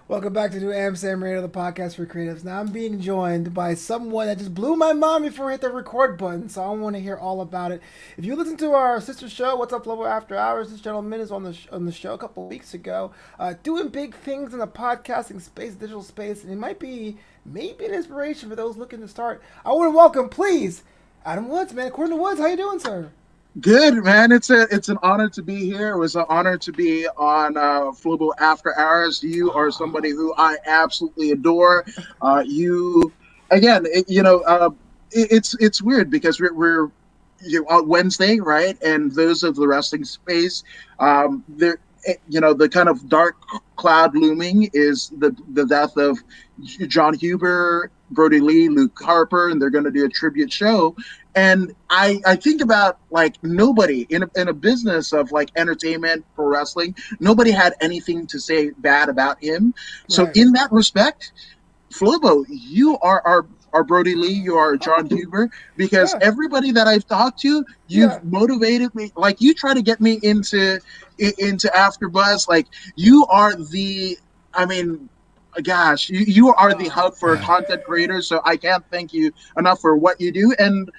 Welcome back to New Amsterdam Radio, the podcast for creatives. Now I'm being joined by someone that just blew my mind before I hit the record button, so I want to hear all about it. If you listen to our sister show, What's Up Flobo After Hours, this gentleman is on the show a couple of weeks ago, doing big things in the podcasting space, digital space, and it might be maybe an inspiration for those looking to start. I want to welcome, please, Adam Woods, man. According to Woods, how you doing, sir? Good, man. It's an honor to be here. It was an honor to be on Flobo After Hours. You are somebody who I absolutely adore. You again, it's weird because we're on Wednesday, right? And those of the wrestling space, there, the kind of dark cloud looming is the death of John Huber, Brody Lee, Luke Harper, and they're going to do a tribute show. And I think about like nobody in a business of like entertainment, pro wrestling, nobody had anything to say bad about him. So Right. in that respect, Flobo, you are our Brody Lee, you are John Huber, because Yeah. everybody that I've talked to, Yeah. you've motivated me. Like you try to get me into AfterBuzz. Like you are I mean, gosh, you are the hub for content creators. So I can't thank you enough for what you do and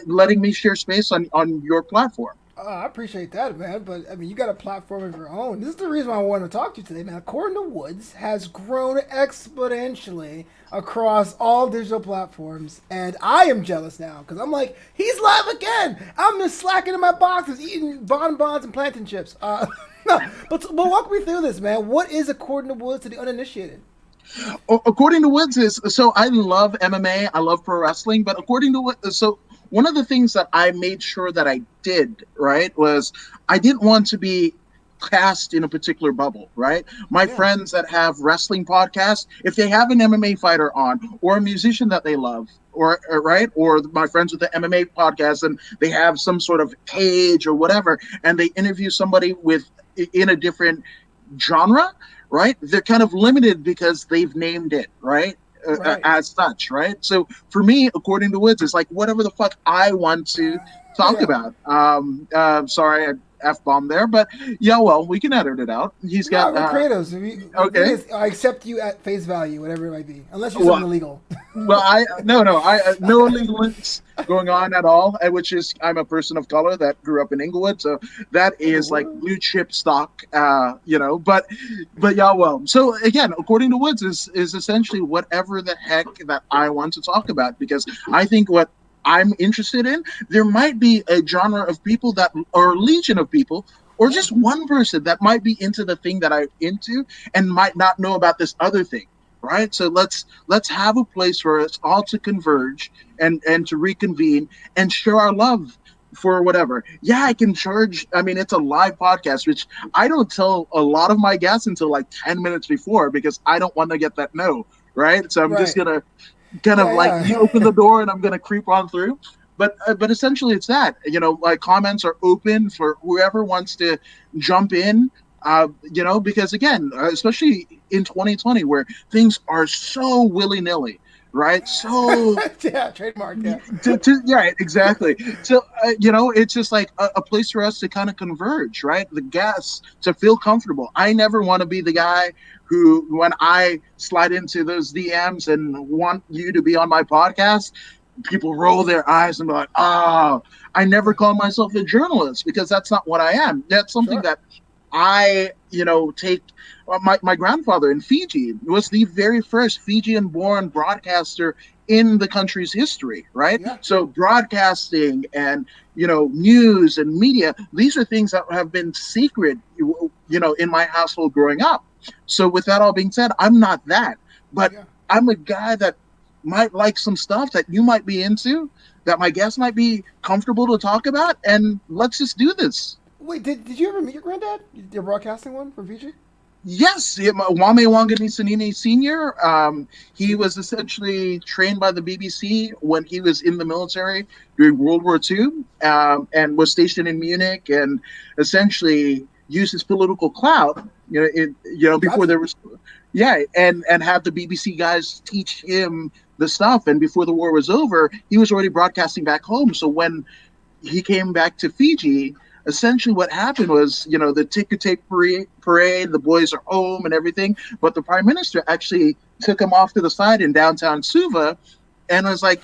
letting me share space on your platform. I appreciate that, man. But I mean, you got a platform of your own. This is the reason why I wanted to talk to you today, man. According to Woods, has grown exponentially across all digital platforms, and I am jealous now because I'm like, he's live again. I'm just slacking in my boxes, eating bonbons and plantain chips. No, but walk me through this, man. What is according to Woods to the uninitiated? According to Woods is so I love MMA, I love pro wrestling, but according to what so one of the things that I made sure that I did right was I didn't want to be cast in a particular bubble, right? My Yeah, friends that have wrestling podcasts, if they have an MMA fighter on or a musician that they love, or right, or my friends with the MMA podcast and they have some sort of cage or whatever, and they interview somebody with in a different genre, right? They're kind of limited because they've named it, right? right. As such, right? So for me, according to Woods, it's like whatever the fuck I want to talk Yeah. about. Sorry, I f bomb there, but yeah, well, we can edit it out. He's No, got we're creatives. The thing okay. is, I accept you at face value, whatever it might be, unless you're something Well, illegal. well, I no, I no illegal links going on at all. Which is I'm a person of color that grew up in Inglewood, so that is like Inglewood. blue chip stock, but yeah, well. So again, according to Woods, is essentially whatever the heck that I want to talk about because I think what I'm interested in, there might be a genre of people that or a legion of people. Or Yeah. just one person that might be into the thing that I'm into and might not know about this other thing, right? So let's have a place for us all to converge and to reconvene and share our love for whatever. Yeah, I can charge. I mean, it's a live podcast, which I don't tell a lot of my guests until like 10 minutes before because I don't want to get that no, right? So I'm just Right. gonna kind of like Yeah, you yeah. open the door and I'm gonna creep on through. But essentially it's that like comments are open for whoever wants to jump in. Because again, especially in 2020 where things are so willy nilly, right? So Yeah, trademark. Yeah. yeah, exactly. So it's just like a place for us to kind of converge, right? The guests to feel comfortable. I never want to be the guy who, when I slide into those DMs and want you to be on my podcast, people roll their eyes and be like, "Oh, I never call myself a journalist because that's not what I am." That's something Sure. that take my grandfather in Fiji was the very first Fijian born broadcaster in the country's history, right? Yeah. So broadcasting and news and media, these are things that have been secret, in my household growing up. So with that all being said, I'm not that, but Yeah. I'm a guy that might like some stuff that you might be into, that my guests might be comfortable to talk about, and let's just do this. Wait, did you ever meet your granddad? Your broadcasting one from Fiji? Yes, Wame Wanganisanini Sr. He See? was essentially trained by the BBC when he was in the military during World War II, and was stationed in Munich, and essentially used his political clout. Got Before to. there was, yeah, and have the BBC guys teach him the stuff. And before the war was over, he was already broadcasting back home. So when he came back to Fiji, essentially what happened was, the ticker tape parade, the boys are home and everything, but the prime minister actually took him off to the side in downtown Suva and was like,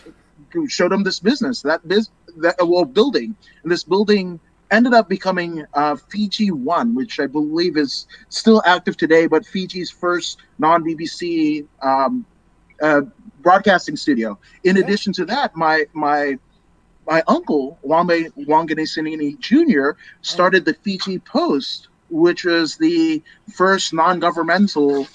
showed him this business, building, and this building ended up becoming Fiji One, which I believe is still active today, but Fiji's first non-BBC broadcasting studio. In addition to that, my uncle, Wambe Wanganesanini Jr., started the Fiji Post, which was the first non-governmental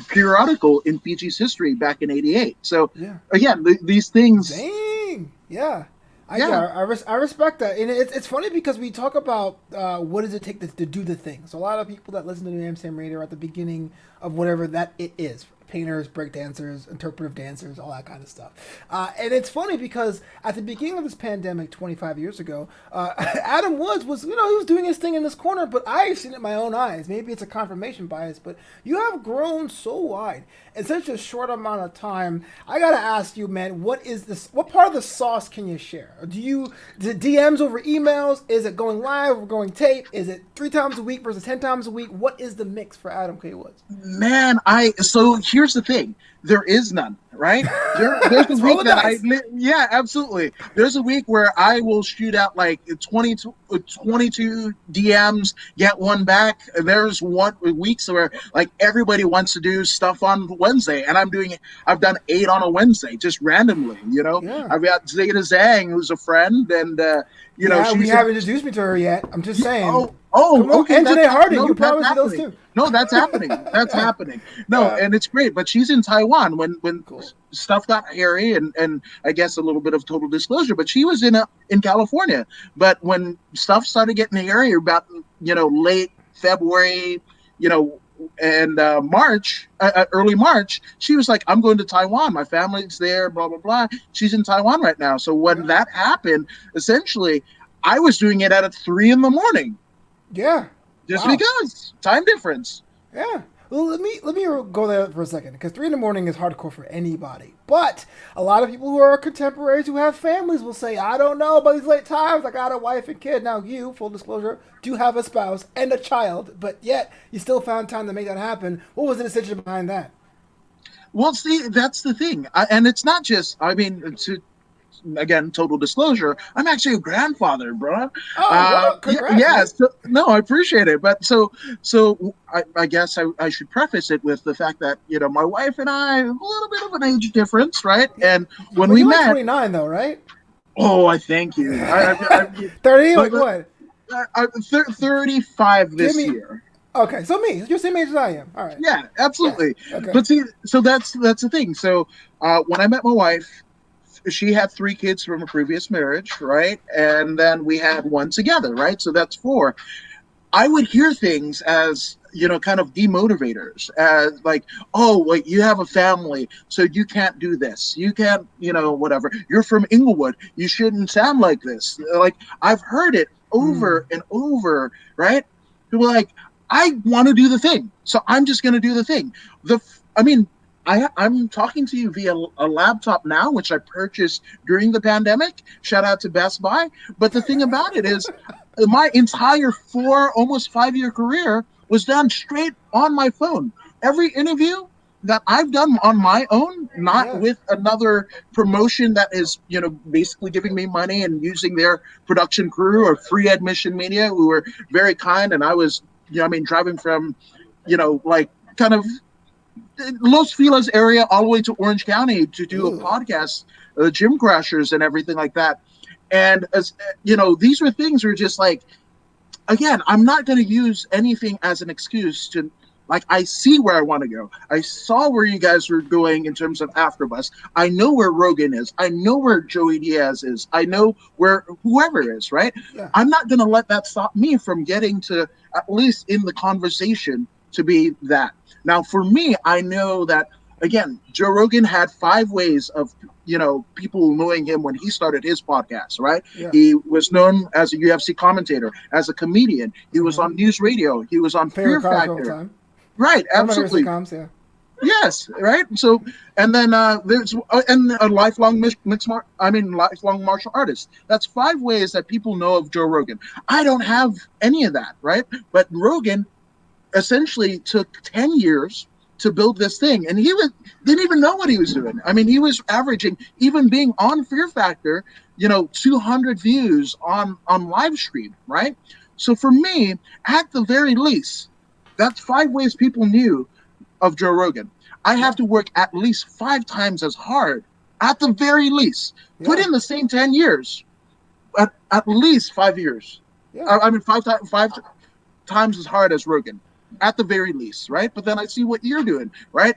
periodical in Fiji's history back in '88. So, again, these things... Dang! Yeah. I respect that. And it's funny because we talk about what does it take to do the thing. So a lot of people that listen to New Amsterdam Radio are at the beginning of whatever that it is. Painters, breakdancers, interpretive dancers, all that kind of stuff. And it's funny because at the beginning of this pandemic 25 years ago, Adam Woods was, he was doing his thing in this corner, but I've seen it in my own eyes. Maybe it's a confirmation bias, but you have grown so wide in such a short amount of time. I got to ask you, man, what part of the sauce can you share? Is it DMs over emails? Is it going live or going tape? Is it 3 times a week versus 10 times a week? What is the mix for Adam K. Woods? Man, so here's the thing. There is none, right? There's a week that yeah, absolutely. There's a week where I will shoot out like 22 DMs, get one back. There's weeks where like everybody wants to do stuff on Wednesday, and I've done 8 on a Wednesday just randomly. Yeah. I've got Zeta Zhang, who's a friend, and you haven't introduced me to her yet. I'm just saying. Okay. And Janae Harding, you probably see those too. No, that's happening. That's happening. No, and it's great. But she's in Taiwan when cool. Stuff got hairy, and I guess a little bit of total disclosure. But she was in California. But when stuff started getting hairy about late February, and March, early March, she was like, "I'm going to Taiwan. My family's there. Blah blah blah." She's in Taiwan right now. So when that happened, essentially, I was doing it at 3 a.m. Yeah. Just because time difference. Yeah. Well, let me go there for a second, because 3 a.m. is hardcore for anybody. But a lot of people who are contemporaries who have families will say, I don't know about these late times. I got a wife and kid. Now you, full disclosure, do have a spouse and a child, but yet you still found time to make that happen. What was the decision behind that? Well, see, that's the thing. And it's not just, again, total disclosure, I'm actually a grandfather, bro. Congrats, no, I appreciate it. But so I guess I should preface it with the fact that my wife and I have a little bit of an age difference, right? And when we met, 29 though, right? Oh, I thank you. 30, like what? I'm 35 this year. Okay, so me, you're the same age as I am. All right. Yeah, absolutely. Yeah. Okay. But see, so that's the thing. So when I met my wife, she had 3 kids from a previous marriage, right? And then we had 1 together, right? So that's 4. I would hear things as, kind of demotivators, as like, oh, wait, you have a family, so you can't do this. You can't, whatever. You're from Inglewood. You shouldn't sound like this. Like, I've heard it over and over, right? People are like, I want to do the thing, so I'm just going to do the thing. I'm talking to you via a laptop now, which I purchased during the pandemic. Shout out to Best Buy. But the thing about it is my entire almost 5-year career was done straight on my phone. Every interview that I've done on my own, not with another promotion that is, basically giving me money and using their production crew or free admission media, who were very kind. And I was, driving from, kind of Los Feliz area all the way to Orange County to do a podcast, Gym Crashers and everything like that. And as these were things were just like, again, I'm not going to use anything as an excuse to, like, I see where I want to go. I saw where you guys were going in terms of AfterBuzz. I know where Rogan is. I know where Joey Diaz is. I know where whoever is, right? Yeah. I'm not going to let that stop me from getting to, at least in the conversation, to be that. Now, for me, I know that, again, Joe Rogan had 5 ways of, people knowing him when he started his podcast, right? Yeah. He was known as a UFC commentator, as a comedian. He was on news radio. He was on Fear Factor. Time. Right, absolutely. Sitcoms, yeah. Yes, right. So, and then there's and a lifelong lifelong martial artist. That's 5 ways that people know of Joe Rogan. I don't have any of that, right? But Rogan essentially took 10 years to build this thing, and didn't even know what he was doing. I mean, he was averaging, even being on Fear Factor, 200 views on live stream, right? So for me, at the very least, that's 5 ways people knew of Joe Rogan. I have Yeah, to work at least 5 times as hard, at the very least. Put yeah, in the same 10 years, at least 5 years. yeah. I mean, five times as hard as Rogan, at the very least, right? But then I see what you're doing, right?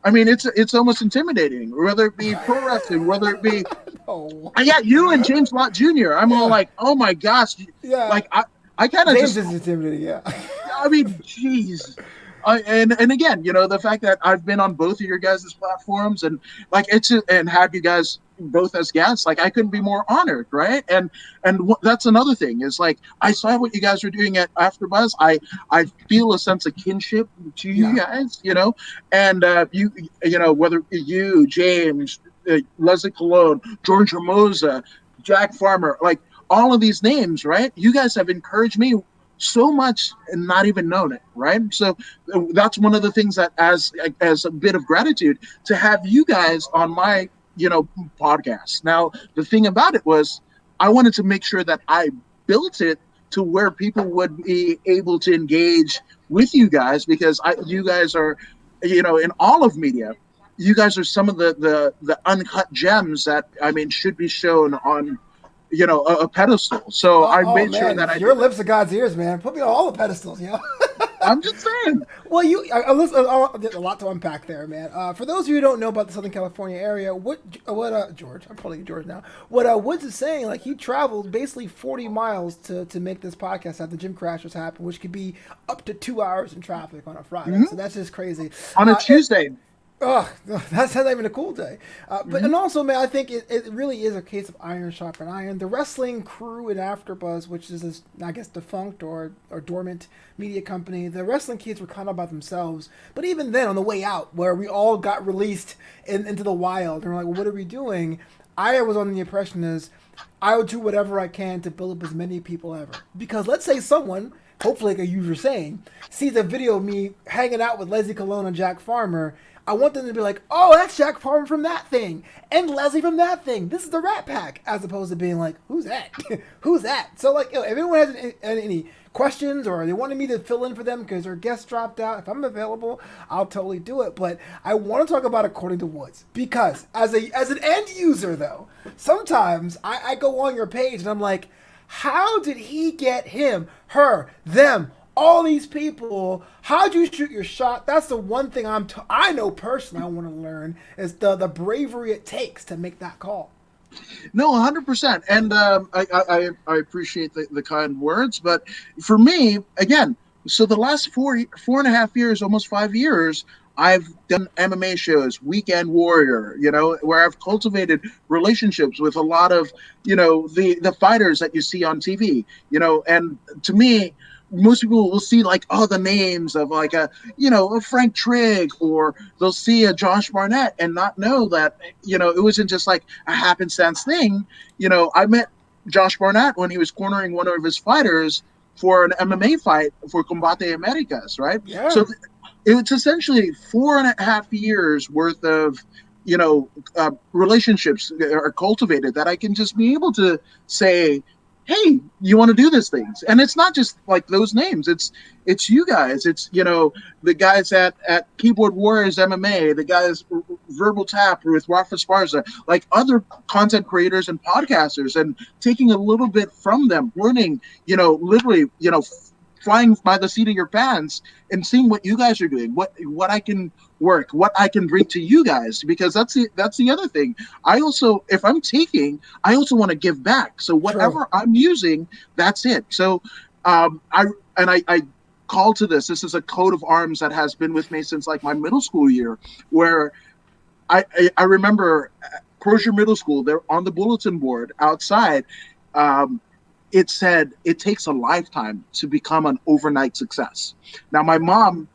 I mean, it's almost intimidating, whether it be pro wrestling, whether it be, No. yeah, you and James Lott Jr. I'm all Yeah, like, oh my gosh, yeah. like I kind of James just, is intimidating. Yeah. I mean, jeez. And again, the fact that I've been on both of your guys' platforms, and like and had you guys both as guests, like I couldn't be more honored, right? And that's another thing is, like, I saw what you guys were doing at AfterBuzz. I feel a sense of kinship to you Yeah. guys, and whether you, James, Leslie Colon, George Hermosa, Jack Farmer, like all of these names, right? You guys have encouraged me so much and not even known it, right? So that's one of the things that, as a bit of gratitude, to have you guys on my podcast. Now the thing about it was, I wanted to make sure that I built it to where people would be able to engage with you guys, because you guys are, in all of media, you guys are some of the uncut gems that, I mean, should be shown on a pedestal. So Oh, I oh made sure man, that I your did that. lips are God's ears, man. Put me on all the pedestals, you know. I'm just saying. Well, listen, there's a lot to unpack there, man. For those of you who don't know about the Southern California area, George, I'm calling you George now. What Woods is saying, like, he traveled basically 40 miles to make this podcast after Gym Crashers happened, which could be up to 2 hours in traffic on a Friday. So Mhm. that's just crazy. On a And Tuesday. oh, that's not even a cool day. But Mhm. and also, man, I think it really is a case of iron sharpen iron. The wrestling crew in AfterBuzz, which is this, I guess, defunct or dormant media company, the wrestling kids were kind of by themselves. But even then, on the way out, where we all got released into the wild, and we're like, well, what are we doing? I was under the impression is I would do whatever I can to build up as many people ever. Because let's say someone, hopefully like you were saying, sees a video of me hanging out with Leslie Colon and Jack Farmer. I want them to be like, oh, that's Jack Farmer from that thing, and Leslie from that thing. This is the Rat Pack, as opposed to being like, who's that? Who's that? So, like, if anyone has any questions or they wanted me to fill in for them because their guest dropped out, if I'm available, I'll totally do it. But I want to talk about According to Woods, because as an end user, though, sometimes I go on your page and I'm like, how did he get him, her, them, all these people? How'd you shoot your shot? That's the one thing I know personally I want to learn is the bravery it takes to make that call. No, 100%. And I appreciate the kind words. But for me, again, so the last 4.5 years, almost 5 years, I've done MMA shows, Weekend Warrior, where I've cultivated relationships with a lot of, the fighters that you see on TV, and to me, most people will see, like, oh, the names of, like, a Frank Trigg, or they'll see a Josh Barnett and not know that, it wasn't just like a happenstance thing. I met Josh Barnett when he was cornering one of his fighters for an MMA fight for Combate Americas, right? Yeah. So it's essentially 4.5 years worth of, relationships are cultivated that I can just be able to say, hey, you want to do these things? And it's not just like those names. It's you guys. It's, the guys at Keyboard Warriors MMA, the guys Verbal Tap with Rafa Sparza, like other content creators and podcasters, and taking a little bit from them, learning, literally, flying by the seat of your pants and seeing what you guys are doing, what I can work, what I can bring to you guys, because that's the other thing. I also, if I'm taking, I also want to give back. So True. whatever I'm using, that's it. So I call to this. This is a coat of arms that has been with me since, like, my middle school year, where I remember Crozier Middle School, they're on the bulletin board outside. It said it takes a lifetime to become an overnight success. Now, my mom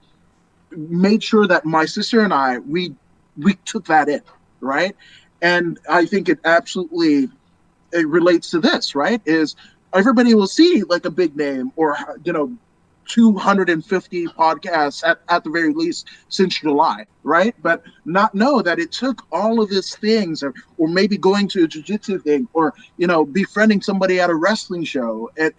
made sure that my sister and I we took that in, right? And I think it absolutely it relates to this, right? Is everybody will see like a big name or 250 podcasts at the very least since July, right? But not know that it took all of these things, or maybe going to a jiu-jitsu thing, or befriending somebody at a wrestling show, and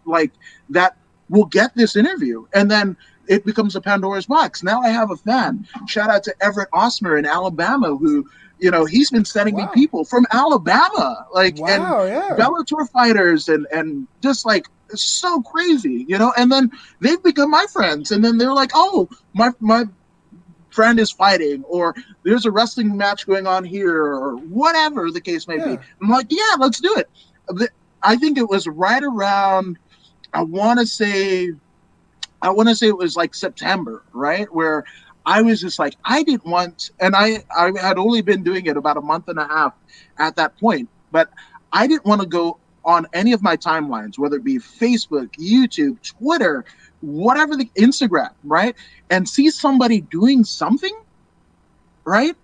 like that will get this interview, and then it becomes a Pandora's box. Now I have a fan. Shout out to Everett Osmer in Alabama, who he's been sending me Wow. people from Alabama, like, and Wow. Yeah. Bellator fighters, and just like it's so crazy, and then they've become my friends, and then they're like, oh, my friend is fighting, or there's a wrestling match going on here, or whatever the case may be. Yeah. I'm like, yeah, let's do it. I think it was right around, I want to say it was like September, right? Where I was just like, I didn't want, and I had only been doing it about a month and a half at that point, but I didn't want to go on any of my timelines, whether it be Facebook, YouTube, Twitter, whatever, the Instagram, right? And see somebody doing something, right,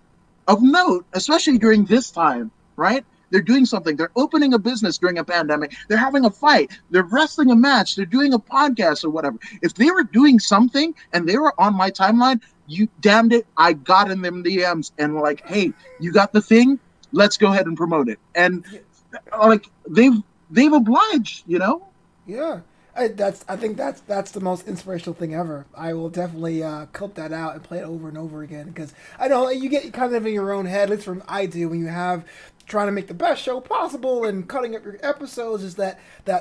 of note, especially during this time, right? They're doing something. They're opening a business during a pandemic. They're having a fight. They're wrestling a match. They're doing a podcast or whatever. If they were doing something and they were on my timeline, you damned it, I got in them DMs and like, hey, you got the thing? Let's go ahead and promote it. And like they've obliged, Yeah, I think that's the most inspirational thing ever. I will definitely clip that out and play it over and over again, because I know you get kind of in your own head. At least from I do, when you have trying to make the best show possible and cutting up your episodes, is that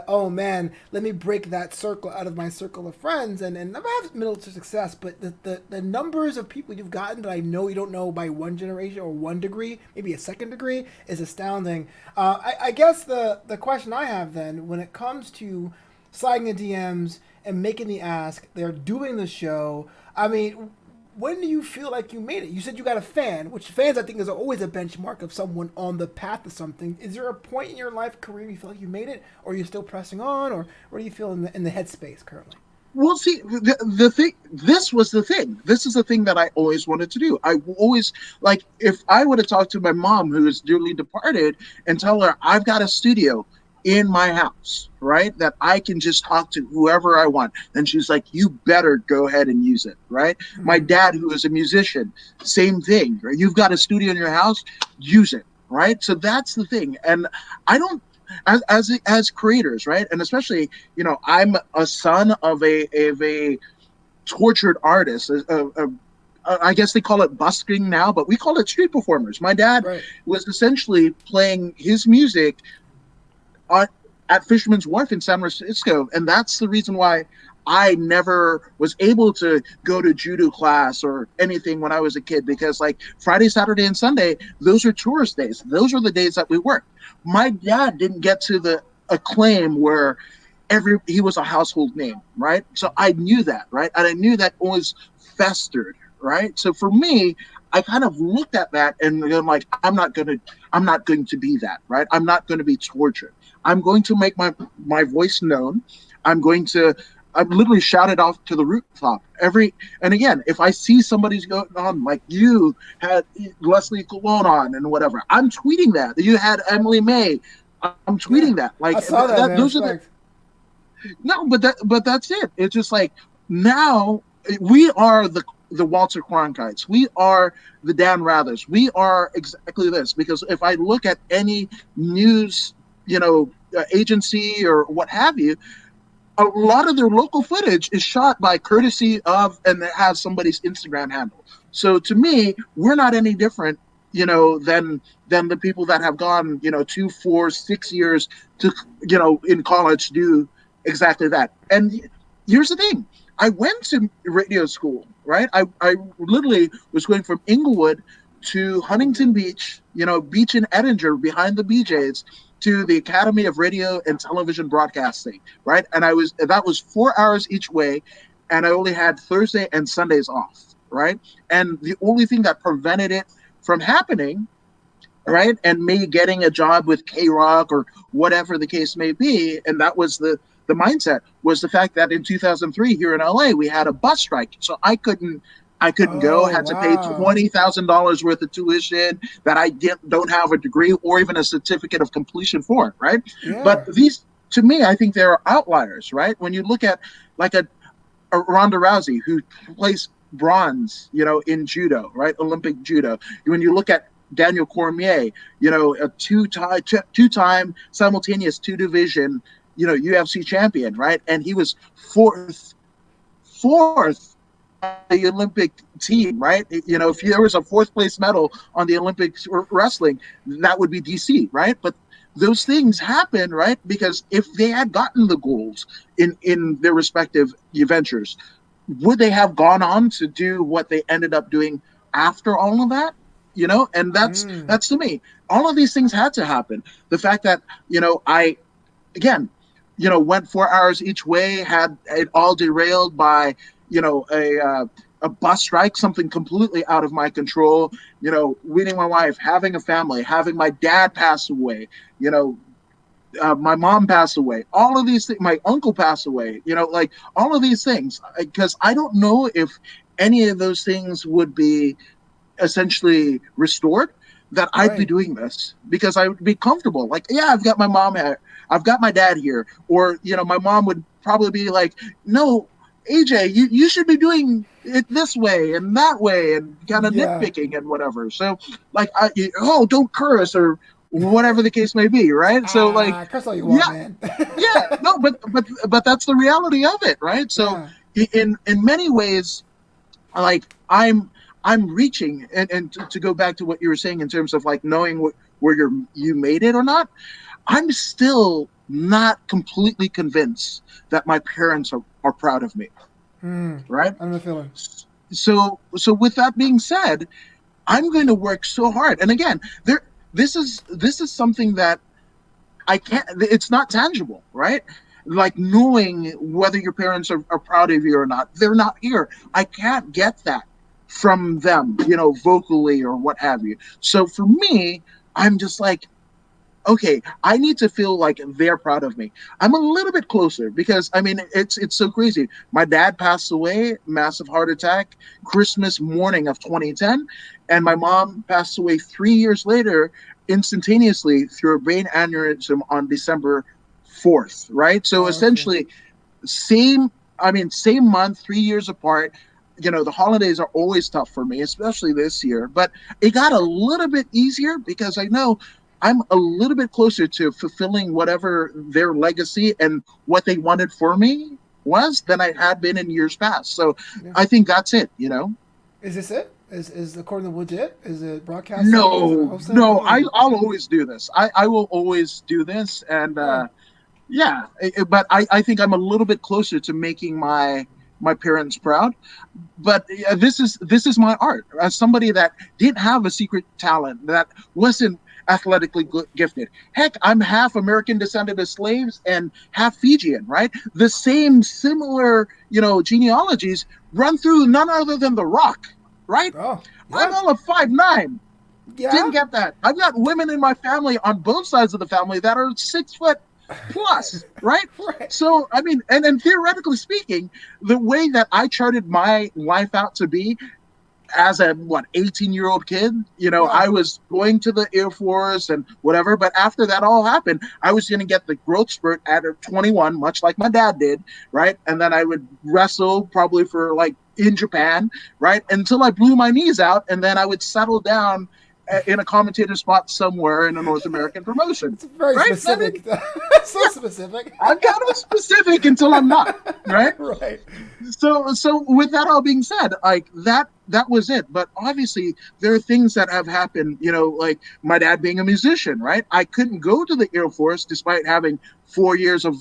oh man, let me break that circle out of my circle of friends, and I've had middle to success, but the numbers of people you've gotten that I know you don't know by one generation or one degree, maybe a second degree, is astounding. I guess the question I have then, when it comes to sliding the DMs and making the ask, they're doing the show. I mean, when do you feel like you made it? You said you got a fan, which fans I think is always a benchmark of someone on the path to something. Is there a point in your life career you feel like you made it, or are you still pressing on, or where do you feel in the headspace currently? Well, see, the thing, this was the thing. This is the thing that I always wanted to do. I always, like, if I would have talked to my mom, who is dearly departed, and tell her, I've got a studio in my house, right, that I can just talk to whoever I want, then she's like, you better go ahead and use it, right? My Mm-hmm. dad, who is a musician, same thing, right? You've got a studio in your house, use it, right? So that's the thing. And I don't, as creators, right, and especially, I'm a son of a tortured artist, I guess they call it busking now, but we call it street performers. My dad Right. was essentially playing his music on, at Fisherman's Wharf in San Francisco, and that's the reason why I never was able to go to judo class or anything when I was a kid, because like Friday, Saturday, and Sunday, those are tourist days. Those are the days that we worked. My dad didn't get to the acclaim where he was a household name, right? So I knew that, right? And I knew that was festered, right? So for me, I kind of looked at that and I'm like, I'm not going to be that, right? I'm not going to be tortured. I'm going to make my voice known. I'm literally shouted off to the rooftop and again, if I see somebody's going on, like you had Leslie Colon on and whatever, I'm tweeting that. You had Emily May, I'm Yeah. tweeting that. Like I saw that, man. those are the Respect. no, but that's it. It's just like now we are the Walter Cronkites. We are the Dan Rathers. We are exactly this, because if I look at any news, agency or what have you, a lot of their local footage is shot by courtesy of and has somebody's Instagram handle. So to me, we're not any different, than the people that have gone, 2, 4, 6 years to, in college do exactly that. And here's the thing. I went to radio school, right? I literally was going from Inglewood to Huntington Beach, Beach and Edinger behind the BJ's, to the Academy of Radio and Television Broadcasting, right? And that was 4 hours each way, and I only had Thursday and Sundays off, right? And the only thing that prevented it from happening, right, and me getting a job with K Rock or whatever the case may be, and that was the mindset was the fact that in 2003 here in LA we had a bus strike, so I couldn't go. Oh, Had to pay wow. $20,000 worth of tuition that don't have a degree or even a certificate of completion for. Right, but Yeah. these to me, I think there are outliers. Right, when you look at like a Ronda Rousey who plays bronze, in judo, right, Olympic judo. When you look at Daniel Cormier, a two-time simultaneous two-division, UFC champion, right, and he was fourth the Olympic team, right? If there was a fourth place medal on the Olympics wrestling, that would be DC, right? But those things happen, right? Because if they had gotten the goals in their respective ventures, would they have gone on to do what they ended up doing after all of that? And that's Mm. that's to me, all of these things had to happen. The fact that I again, went 4 hours each way, had it all derailed by, a bus strike, something completely out of my control, meeting my wife, having a family, having my dad pass away, you know, my mom passed away, all of these things, my uncle passed away, like all of these things, because I don't know if any of those things would be essentially restored, that I'd be Right. doing this because I would be comfortable. Like, yeah, I've got my mom here, I've got my dad here, or my mom would probably be like, no, AJ, you should be doing it this way and that way, and kind of Yeah. nitpicking and whatever. So, like, don't curse or whatever the case may be, right? So, like, Curse all you want, yeah, man. yeah, no, but that's the reality of it, right? So, Yeah. in many ways, like I'm reaching, and to go back to what you were saying in terms of like knowing where you made it or not, I'm still not completely convinced that my parents are proud of me, Hmm. right? I know the feeling. So with that being said, I'm going to work so hard, and again, there this is something that I can't, it's not tangible, right? Like knowing whether your parents are proud of you or not. They're not here. I can't get that from them, vocally or what have you. So for me, I'm just like, okay, I need to feel like they're proud of me. I'm a little bit closer because I mean it's so crazy. My dad passed away, massive heart attack, Christmas morning of 2010, and my mom passed away 3 years later, instantaneously through a brain aneurysm on December 4th. Right, so Oh, okay. essentially same. I mean, same month, 3 years apart. The holidays are always tough for me, especially this year. But it got a little bit easier because I know I'm a little bit closer to fulfilling whatever their legacy and what they wanted for me was than I had been in years past. So Yeah. I think that's it. Is this it? Is according to legit? Is it broadcasting? Is it No, hosting? What are no, you doing? I'll always do this. I will always do this. And Oh. yeah, but I think I'm a little bit closer to making my parents proud. But this is my art as somebody that didn't have a secret talent, that wasn't athletically gifted. Heck, I'm half American descended of slaves and half Fijian, right? The same similar genealogies run through none other than The Rock, right? Oh. I'm Yeah. all of 5'9". Didn't Yeah. get that. I've got women in my family on both sides of the family that are 6 foot plus, right? Right. So I mean, and then theoretically speaking, the way that I charted my life out to be as a 18-year-old kid, Yeah. I was going to the Air Force and whatever. But after that all happened, I was going to get the growth spurt at 21, much like my dad did, right? And then I would wrestle probably for like in Japan, right, until I blew my knees out, and then I would settle down in a commentator spot somewhere in a North American promotion, It's very right? I mean, specific. So yeah, specific. I'm kind of specific until I'm not, right? Right. So with that all being said, like that was it. But obviously there are things that have happened, like my dad being a musician, right? I couldn't go to the Air Force despite having 4 years of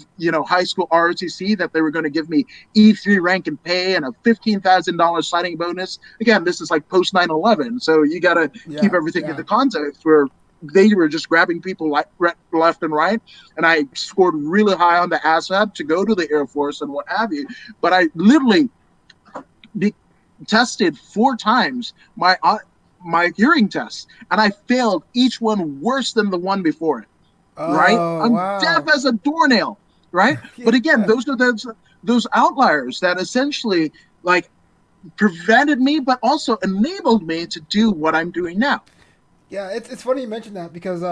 high school ROTC, that they were going to give me E3 rank and pay and a $15,000 signing bonus. Again, this is like post 9/11, so you got to keep Yeah. everything in Yeah. the context where they were just grabbing people left and right, and I scored really high on the ASVAB to go to the Air Force and what have you. But I literally be tested 4 times my hearing tests, and I failed each one worse than the one before it. Right? Oh I'm deaf wow. as a doornail. right? But again, Yeah. those outliers that essentially like prevented me, but also enabled me to do what I'm doing now. Yeah, it's funny you mentioned that because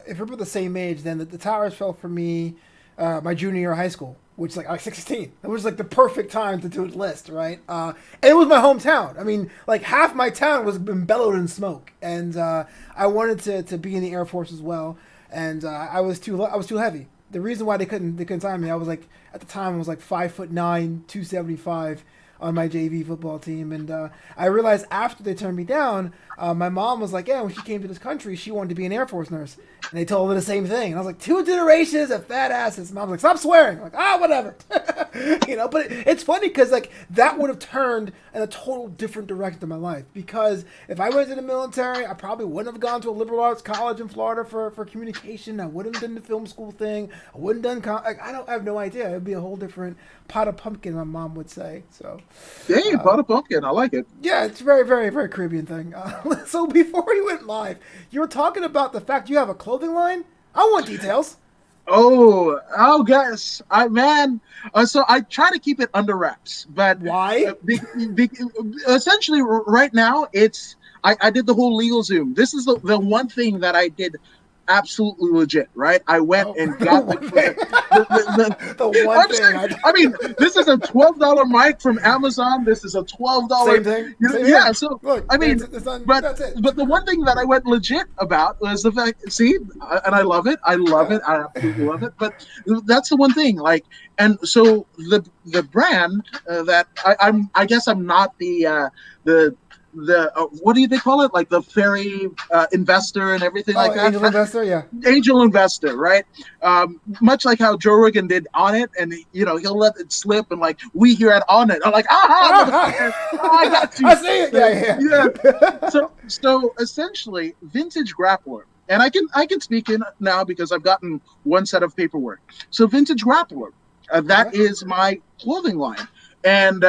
if we're the same age, then the towers fell for me my junior year of high school, which like I was 16. It was like the perfect time to do a list, right? And it was my hometown. I mean, like half my town was embellowed in smoke, and I wanted to be in the Air Force as well, and I was too heavy. The reason why they couldn't sign me, I was like at the time I was like 5'9", 275 on my JV football team, and I realized after they turned me down, my mom was like, "Yeah, when she came to this country, she wanted to be an Air Force nurse," and they told her the same thing. And I was like, "Two generations of fat asses." Mom was like, "Stop swearing." I'm like, whatever, But it's funny because like that would have turned in a total different direction in my life. Because if I went to the military, I probably wouldn't have gone to a liberal arts college in Florida for communication. I wouldn't have done the film school thing. I wouldn't have done. I have no idea. It'd be a whole different pot of pumpkin, my mom would say. So. Hey, bought a pumpkin. I like it. Yeah, it's very, very, very Caribbean thing. So before we went live, you were talking about the fact you have a clothing line. I want details. Oh, guys, so I try to keep it under wraps, but Why? essentially, right now, I did the whole legal Zoom. This is the one thing that I did absolutely legit, right? I went and got The one thing. I mean, this is a $12 mic from Amazon. This is a $12. Same thing. Yeah. Thing. So Look, I mean, it's not, but that's it. but the one thing that I went legit about was the fact. See, and I love it. I love it. I absolutely love it. But that's the one thing. Like, and so the brand that I guess I'm not the what do they call it? Like the fairy investor and everything like that. Angel investor, yeah. Angel investor, right? Much like how Joe Rogan did On It, and he'll let it slip, and like we here at On It, I'm like, I got you. I see it. Yeah. So essentially, vintage grappler, and I can speak in now because I've gotten one set of paperwork. So vintage grappler, that is my clothing line, and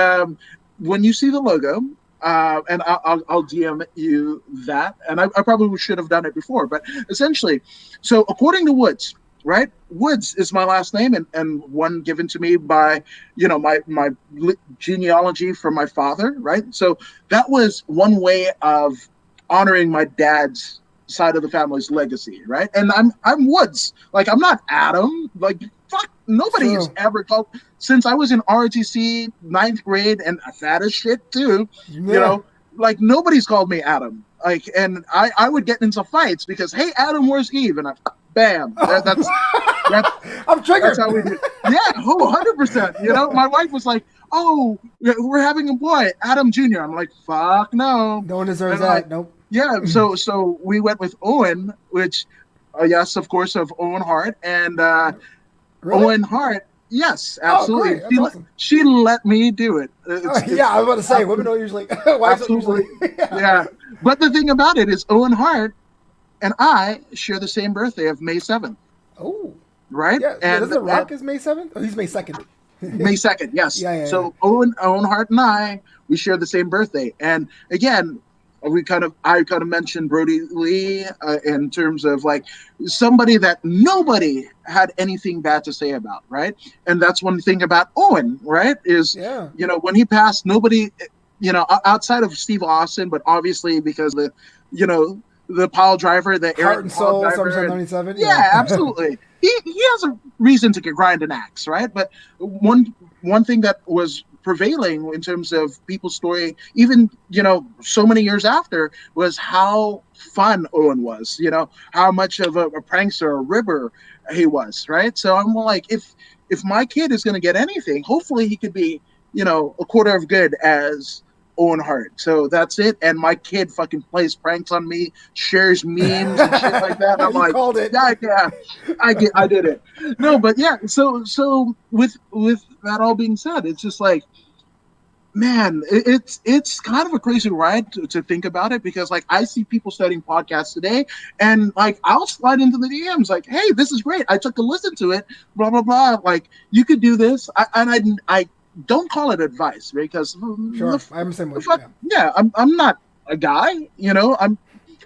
when you see the logo. And I'll DM you that, and I probably should have done it before, but essentially, so according to Woods, right? Woods is my last name, and one given to me by, my genealogy from my father, right? So that was one way of honoring my dad's side of the family's legacy, right? And I'm Woods, like I'm not Adam, like fuck, nobody has ever called since I was in ROTC 9th grade and fat as shit too. Yeah. Like nobody's called me Adam. Like, and I would get into fights because hey, Adam, where's Eve? And bam, that's I'm triggered. That's how we do. Yeah, 100%. My wife was like, "Oh, we're having a boy, Adam Jr." I'm like, "Fuck no, no one deserves that." Like, nope. Yeah, so we went with Owen, which, yes, of course, of Owen Hart, and Really? Owen Hart. Yes, absolutely. Great. That's awesome. She let me do it. Yeah, I was about to say, women don't usually. Wives don't usually. Yeah. But the thing about it is, Owen Hart and I share the same birthday of May 7th. Oh. Right? Yeah. And doesn't Rock is May 7th? Oh, he's May 2nd. May 2nd, yes. Yeah. So Owen Hart and I, we share the same birthday. And again, I kind of mentioned Brody Lee in terms of like somebody that nobody had anything bad to say about, right? And that's one thing about Owen, right? Is when he passed, nobody, outside of Steve Austin, but obviously because the pile driver, the Heart and Soul, Summer 97. Yeah, absolutely. He has a reason to grind an axe, right? But one thing that was prevailing in terms of people's story, even so many years after, was how fun Owen was. How much of a prankster, a ribber he was, right? So I'm like, if my kid is going to get anything, hopefully he could be a quarter of good as Owen Hart. So that's it. And my kid fucking plays pranks on me, shares memes and shit like that. I'm like, called it. Yeah, I did it. No, but yeah. So with that all being said, it's just like, man, it's kind of a crazy ride to think about it, because like I see people starting podcasts today, and like I'll slide into the DMs like, hey, this is great. I took a listen to it, blah blah blah. Like you could do this, I don't call it advice because sure, I'm the same way. I'm not a guy,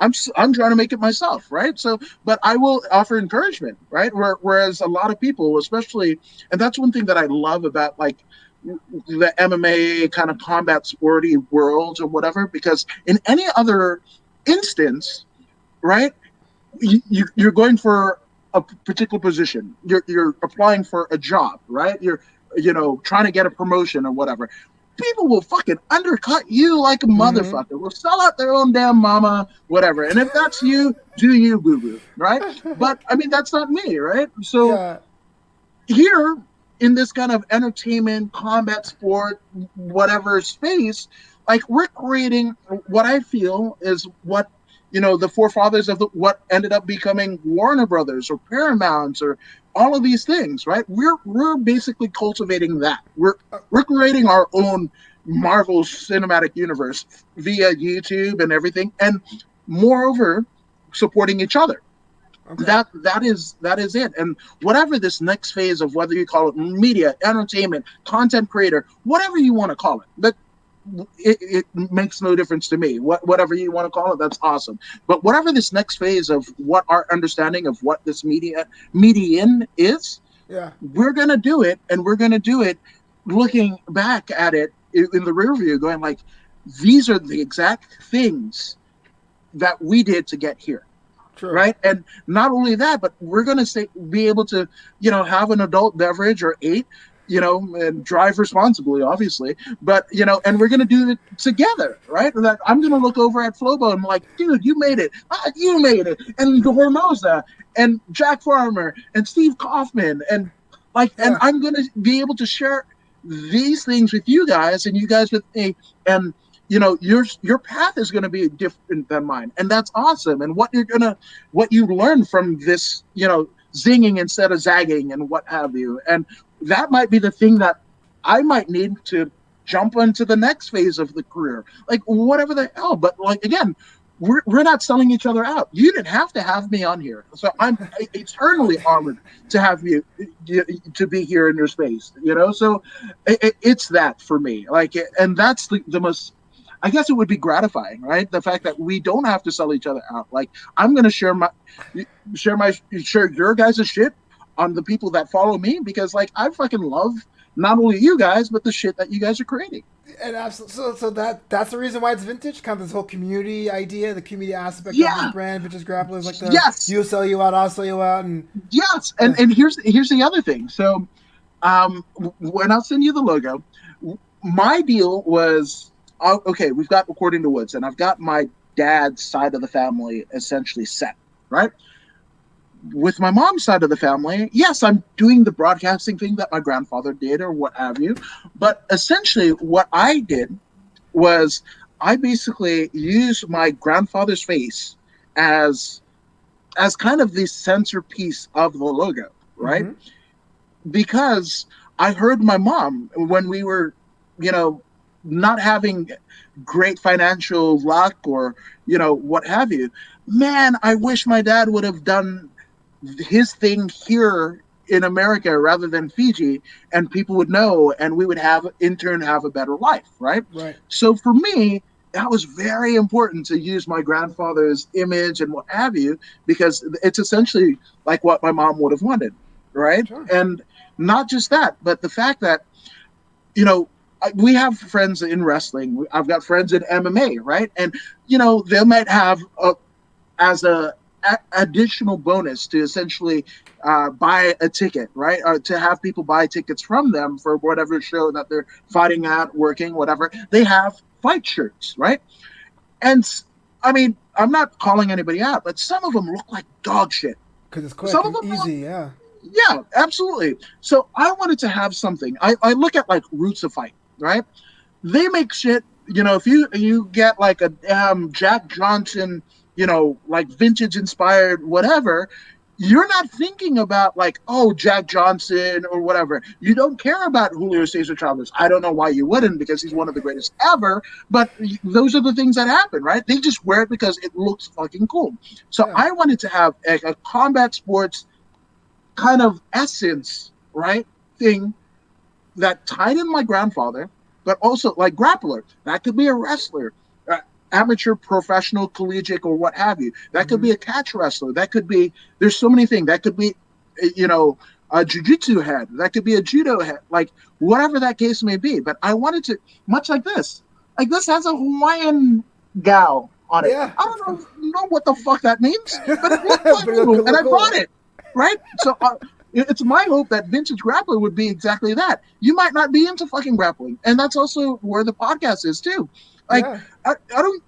I'm trying to make it myself, right? So, but I will offer encouragement, right? Whereas a lot of people, especially, and that's one thing that I love about like the MMA kind of combat sporty world or whatever, because in any other instance, right, you're going for a particular position. You're applying for a job, right? You're trying to get a promotion or whatever. People will fucking undercut you like a Mm-hmm. motherfucker. Will sell out their own damn mama, whatever. And if that's you, do you, boo boo, right? But I mean, that's not me, right? So Yeah. here in this kind of entertainment, combat sport, whatever space, like we're creating what I feel is what the forefathers of what ended up becoming Warner Brothers or Paramount or all of these things, right? We're basically cultivating that. We're creating our own Marvel Cinematic Universe via YouTube and everything, and moreover, supporting each other. Okay. That is it. And whatever this next phase of, whether you call it media, entertainment, content creator, whatever you want to call it, but it makes no difference to me. Whatever you want to call it, that's awesome. But whatever this next phase of what our understanding of what this median is, Yeah. we're gonna do it, and we're gonna do it looking back at it in the rear view, going like, these are the exact things that we did to get here, True. right? And not only that, but we're going to be able to, have an adult beverage or eight, and drive responsibly, obviously. But and we're going to do it together, right? That I'm going to look over at Flobo and I'm like, dude, you made it, you made it, and Hormoza and Jack Farmer and Steve Kaufman, and and Yeah. I'm going to be able to share these things with you guys, and you guys with me, and your path is going to be different than mine, and that's awesome. And what you learn from this, zinging instead of zagging and what have you, and that might be the thing that I might need to jump into the next phase of the career, like whatever the hell. But like again, we're not selling each other out. You didn't have to have me on here, so I'm eternally honored to have to be here in your space. So it's that for me, like, and that's the most. I guess it would be gratifying, right? The fact that we don't have to sell each other out. Like I'm gonna share your guys' shit on the people that follow me, because like I fucking love not only you guys but the shit that you guys are creating. And absolutely, so that's the reason why it's vintage. Kind of this whole community idea, the community aspect of this Yeah. brand, vintage grapplers, like the Yes. you sell you out, I'll sell you out, and Yes. And yeah. and here's the other thing. So when I'll send you the logo, my deal was, okay, we've got According to Woods, and I've got my dad's side of the family essentially set, right? With my mom's side of the family, yes, I'm doing the broadcasting thing that my grandfather did or what have you. But essentially, what I did was I basically used my grandfather's face as kind of the centerpiece of the logo, right? Mm-hmm. Because I heard my mom when we were, you know, not having great financial luck or, what have you. Man, I wish my dad would have done his thing here in America rather than Fiji, and people would know, and we would have in turn have a better life, right? Right. So for me, that was very important to use my grandfather's image and what have you, because it's essentially like what my mom would have wanted, right? Sure. And not just that, but the fact that, you know, we have friends in wrestling. I've got friends in MMA, right? And they might have as a additional bonus to essentially buy a ticket, right? Or to have people buy tickets from them for whatever show that they're fighting at, working, whatever. They have fight shirts, right? And I mean, I'm not calling anybody out, but some of them look like dog shit. Because it's quick Some of and them look, easy. Yeah. yeah, absolutely. So I wanted to have something. I look at like Roots of Fight, right? They make shit. If you get like a Jack Johnson, like vintage inspired whatever, you're not thinking about like, oh, Jack Johnson or whatever. You don't care about Julio Cesar Chavez. I don't know why you wouldn't, because he's one of the greatest ever. But those are the things that happen, right? They just wear it because it looks fucking cool. So Yeah. I wanted to have a combat sports kind of essence, right? Thing that tied in my grandfather, but also like grappler. That could be a wrestler. amateur, professional, collegiate, or what have you. That could Mm-hmm. be a catch wrestler. That could be, there's so many things. That could be, a jiu-jitsu head. That could be a judo head. Like, whatever that case may be. But I wanted to, much like this. Like, this has a Hawaiian gal on it. Yeah. I don't know what the fuck that means, but it looks But it cool, look and I cool. bought it. Right? So it's my hope that Vintage Grappler would be exactly that. You might not be into fucking grappling, and that's also where the podcast is too. Like, Yeah.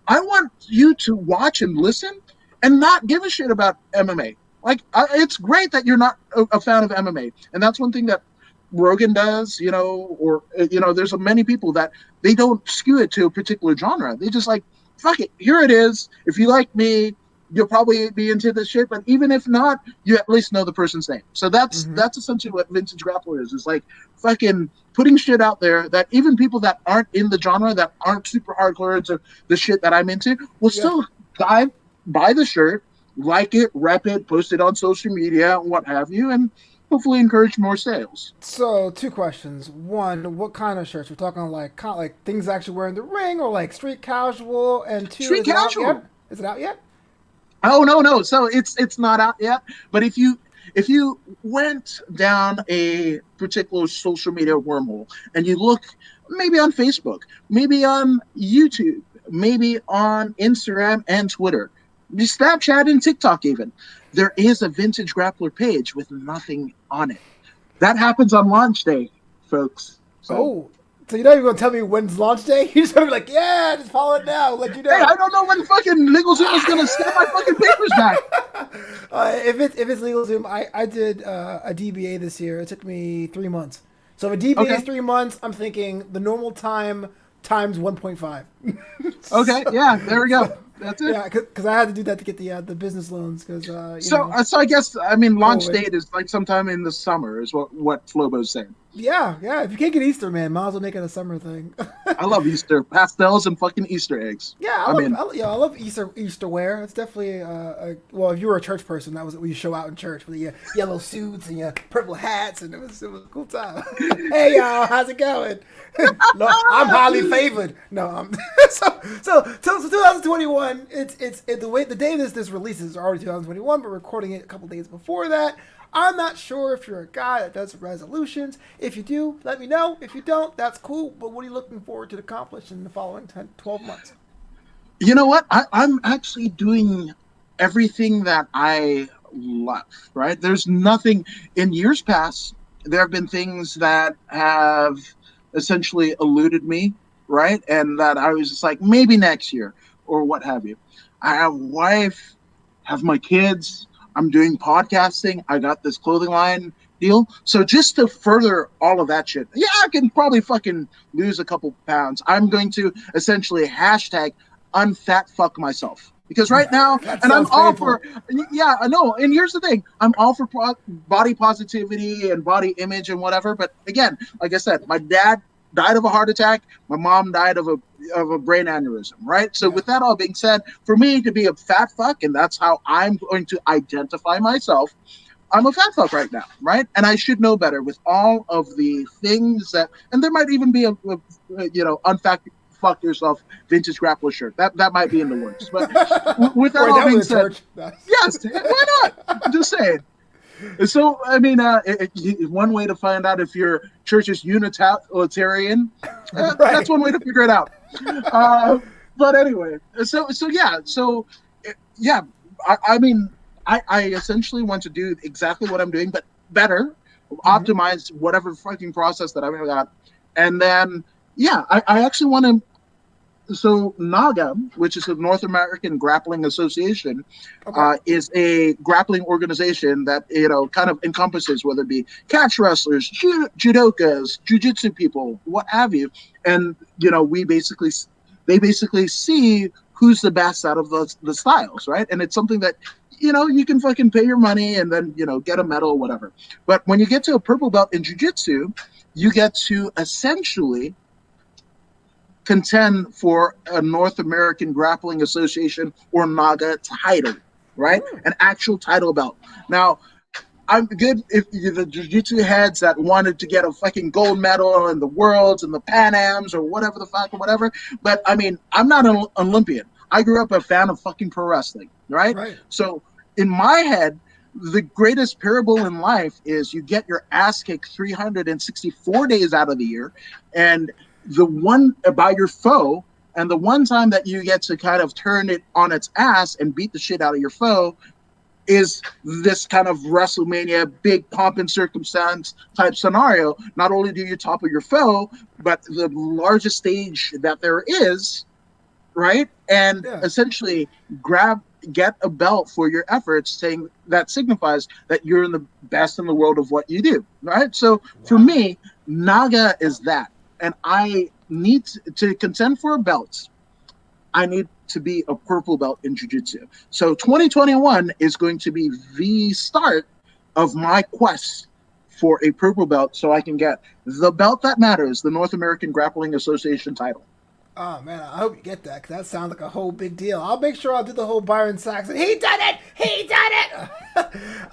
I want you to watch and listen and not give a shit about MMA. Like, it's great that you're not a fan of MMA, and that's one thing that Rogan does, or there's many people that they don't skew it to a particular genre. They just like, fuck it, here it is. If you like me, you'll probably be into this shit, but even if not, you at least know the person's name. So that's essentially what Vintage Grappler is. It's like fucking putting shit out there that even people that aren't in the genre, that aren't super hardcore into the shit that I'm into, will still buy the shirt, like it, rep it, post it on social media, and what have you, and hopefully encourage more sales. So, two questions. One, what kind of shirts? We're talking like things actually wear in the ring, or like street casual? And two, Street casual. Is it out yet? Oh no. So it's not out yet. But if you went down a particular social media wormhole and you look maybe on Facebook, maybe on YouTube, maybe on Instagram and Twitter, Snapchat and TikTok even, there is a Vintage Grappler page with nothing on it. That happens on launch day, folks. So you're not even going to tell me when's launch day? You're just going to be like, yeah, just follow it now. Let you know. Hey, I don't know when fucking LegalZoom is going to snap my fucking papers back. If it's LegalZoom, I did a DBA this year. It took me 3 months. So if a DBA is 3 months, I'm thinking the normal time times 1.5. Okay, yeah, there we go. That's it. Yeah, because I had to do that to get the business loans. So I guess launch date is like sometime in the summer is what Flobo's saying. Yeah. If you can't get Easter, man, might as well make it a summer thing. I love Easter pastels and fucking Easter eggs. Yeah, I love Easter wear. It's definitely well, if you were a church person, that was what you show out in church with your yellow suits and your purple hats, and it was a cool time. Hey y'all, how's it going? No, I'm highly favored. No, so 2021. It's the day this releases is already 2021, but we're recording it a couple days before that. I'm not sure if you're a guy that does resolutions. If you do, let me know. If you don't, that's cool. But what are you looking forward to accomplish in the following 12 months? You know what? I'm actually doing everything that I love, right? There's nothing in years past. There have been things that have essentially eluded me, right? And that I was just like, maybe next year or what have you. I have a wife, have my kids. I'm doing podcasting. I got this clothing line deal. So just to further all of that shit, yeah, I can probably fucking lose a couple pounds. I'm going to essentially hashtag unfat fuck myself. Because right now, and I'm all for, yeah, I know. And here's the thing. I'm all for body positivity and body image and whatever. But again, like I said, my dad died of a heart attack. My mom died of a brain aneurysm, right? So with that all being said, for me to be a fat fuck, and that's how I'm going to identify myself, I'm a fat fuck right now, right? And I should know better with all of the things that, and there might even be a unfat fuck yourself vintage grappler shirt. That might be in the works. But with that all being said, yes, why not? I'm just saying. So, I mean, one way to find out if your church is Unitarian, that's one way to figure it out. But anyway, I mean, I essentially want to do exactly what I'm doing, but better, optimize whatever fucking process that I've got. And then, I actually want to. So NAGA, which is the North American Grappling Association, is a grappling organization that kind of encompasses whether it be catch wrestlers, judokas, jiu-jitsu people, what have you, and they basically see who's the best out of the styles, right? And it's something that you can fucking pay your money and then get a medal or whatever. But when you get to a purple belt in jiu-jitsu, you get to essentially contend for a North American Grappling Association or NAGA title, right? An actual title belt. Now, I'm good if the jiu-jitsu heads that wanted to get a fucking gold medal in the Worlds and the Pan Ams or whatever the fuck or whatever. But I mean, I'm not an Olympian. I grew up a fan of fucking pro wrestling, right? Right. So in my head, the greatest parable in life is you get your ass kicked 364 days out of the year, and the one by your foe, and the one time that you get to kind of turn it on its ass and beat the shit out of your foe is this kind of WrestleMania big pomp and circumstance type scenario. Not only do you topple your foe, but the largest stage that there is, right? And Yeah. essentially get a belt for your efforts, saying that signifies that you're in the best in the world of what you do, right? So for me, Naga is that. And I need to contend for a belt. I need to be a purple belt in jiu-jitsu. So 2021 is going to be the start of my quest for a purple belt so I can get the belt that matters, the North American Grappling Association title. Oh man, I hope you get that, because that sounds like a whole big deal. I'll make sure I'll do the whole Byron Saxon. He done it! He done it!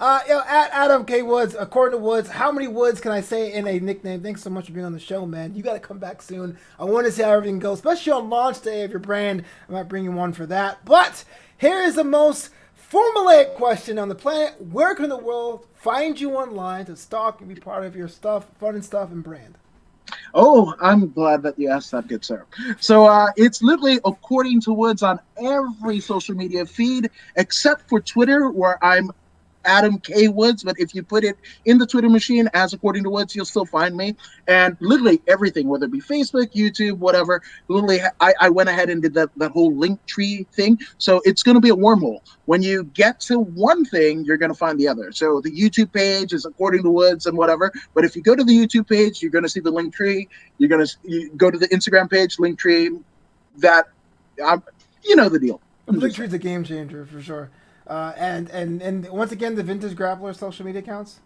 At Adam K. Woods, according to Woods, how many Woods can I say in a nickname? Thanks so much for being on the show, man. You got to come back soon. I want to see how everything goes, especially on launch day of your brand. I might bring you one for that. But here is the most formulaic question on the planet. Where can the world find you online to stalk and be part of your stuff, fun and stuff, and brand? Oh, I'm glad that you asked that, good sir. So it's literally according to Woods on every social media feed except for Twitter, where I'm Adam K. Woods. But if you put it in the Twitter machine as according to Woods, you'll still find me. And literally everything, whether it be Facebook, YouTube, whatever, literally I went ahead and did that whole link tree thing. So it's going to be a wormhole. When you get to one thing, you're going to find the other. So the YouTube page is according to Woods and whatever. But if you go to the YouTube page, you're going to see the link tree. You go to the Instagram page, link tree. You know the deal. Link tree's a game changer for sure. And once again, the Vintage Grappler social media accounts?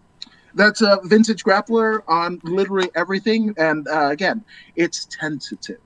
That's a Vintage Grappler on literally everything. And again, it's tentative.